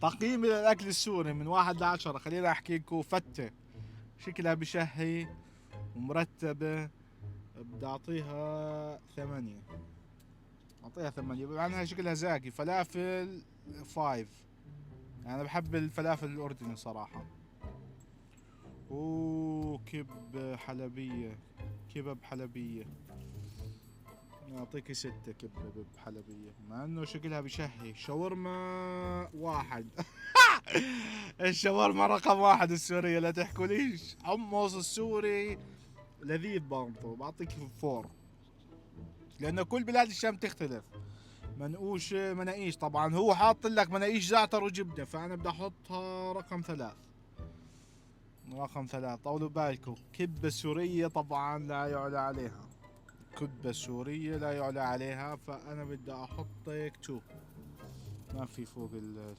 تقييمي للاكل السوري من 1 ل10، خليني احكي لكم فتة شكلها بشهي ومرتبة، بدي اعطيها 8. اعطيها 8 مع انها شكلها زاكي. فلافل 5، يعني انا بحب الفلافل الاردني صراحة. كب حلبية، كبب حلبية، اعطيك 6 كبة حلبية مع انه شكلها بشهي. شاورما 1. الشاورما رقم 1 السورية، لا تحكوليش. حمص السوري لذيذ برضه، بعطيك 4، لأن كل بلاد الشام تختلف. منقوش مناقيش طبعا، هو حاط لك مناقيش زعتر وجبنة، فأنا بدي أحطها رقم 3. رقم 3. طولوا بالكم، كبة سورية طبعا لا يعلى عليها. كبة سورية لا يعلى عليها، فأنا بدي أحطك 2. ما في فوق الكبة